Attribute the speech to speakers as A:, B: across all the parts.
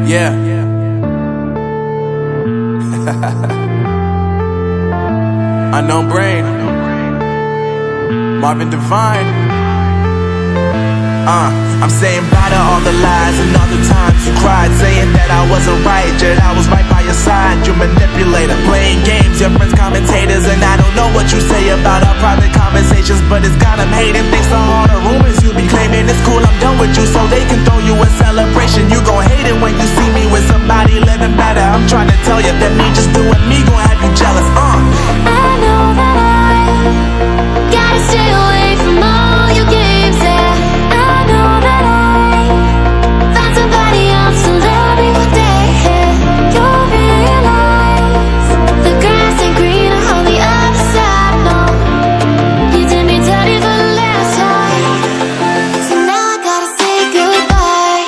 A: Yeah. Unknown Brain, Marvin Divine. I'm saying bye to all the lies and all the times you cried, saying that I wasn't right, yet I was right by your side. You manipulator, playing games, your friends commentators, and I don't know what you say about our private conversations, but it's got them hating. Thanks to all the rumors you be claiming. It's cool, I'm done with you, so they can throw you a celebration. You gon' hate it when you see me with somebody living better. I'm trying to tell you that me just doing me gon' have you jealous.
B: I know that I gotta stay away from all your games. Yeah, I know that I found somebody else to love me one day. You'll realize the grass ain't greener on the other side. No, you did me dirty for the last time, so now I gotta say goodbye.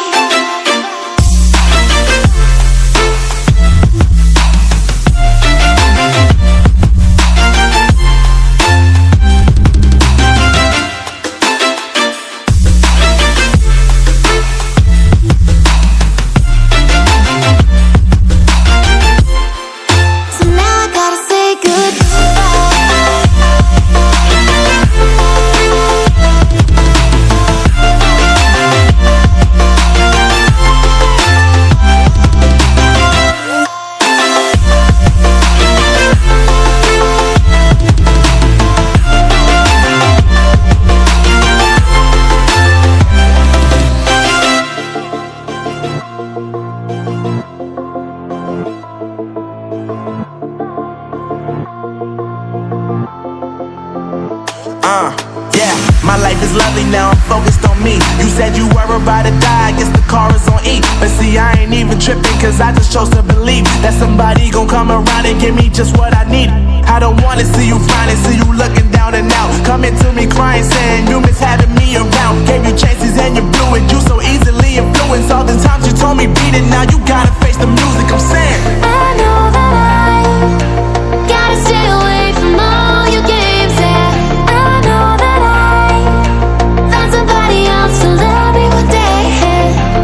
B: So now I gotta say
A: Yeah, my life is lovely now, I'm focused on me. You said you were about to die, I guess the car is on E. But see, I ain't even tripping, cause I just chose to believe that somebody gon' come around and give me just what I need. I don't wanna see you frowning, see you looking down and out, coming to me crying, saying you miss having me around. Gave you chances and you blew it, you so easily influenced. All the times you told me beat it, now you gotta face the music. I'm saying
B: I know that I gotta stay away from all your games. Yeah, I know that I found somebody else to love me one day.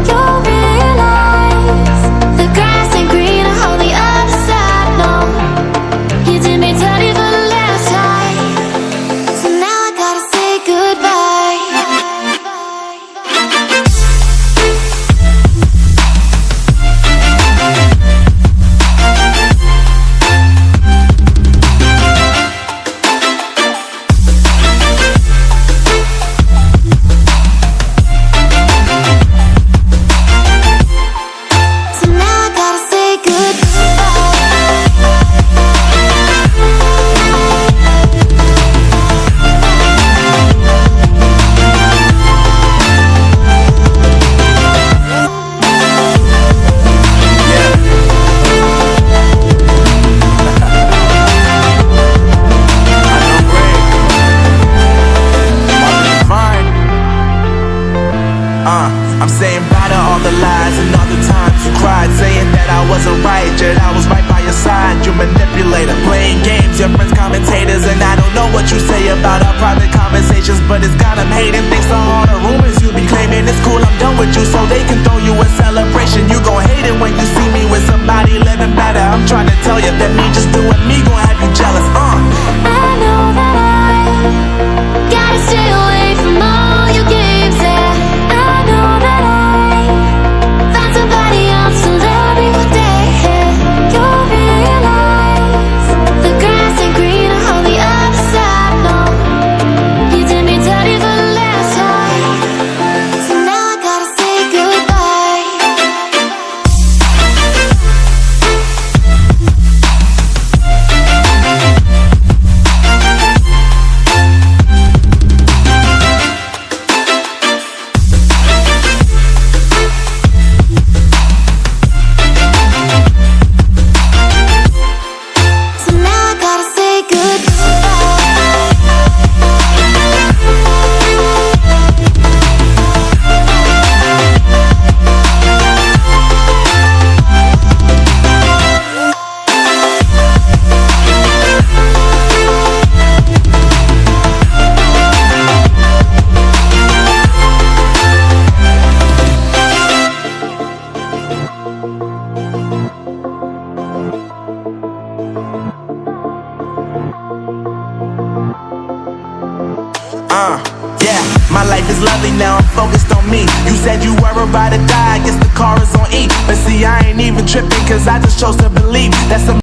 B: You'll realize the grass ain't greener on the other side. No, you did me dirty for the last time, so now I gotta say goodbye. So now I gotta say
A: I'm saying bye to all the lies and all the times you cried, saying that I wasn't right, yet I was right by your side. You manipulator, playing games, your friends commentators, and I don't know what you say about our private conversations, but it's got them hating. Thanks to all the rumors you be claiming. It's cool, I'm done with you, so they can throw you a celebration. You gon' hate it when you see me with somebody living better. I'm trying to tell you that me just doing me gon' have you jealous.
B: I know that I gotta stay away from all your games. Yeah, I know that I found somebody else to love me one day. You'll realize the grass ain't greener on the other side. No, you did me dirty for the last time, so now I gotta say goodbye.
A: Yeah, my life is lovely now, I'm focused on me. You said you were about to die, I guess the car is on E. But see, I ain't even tripping, cause I just chose to believe that some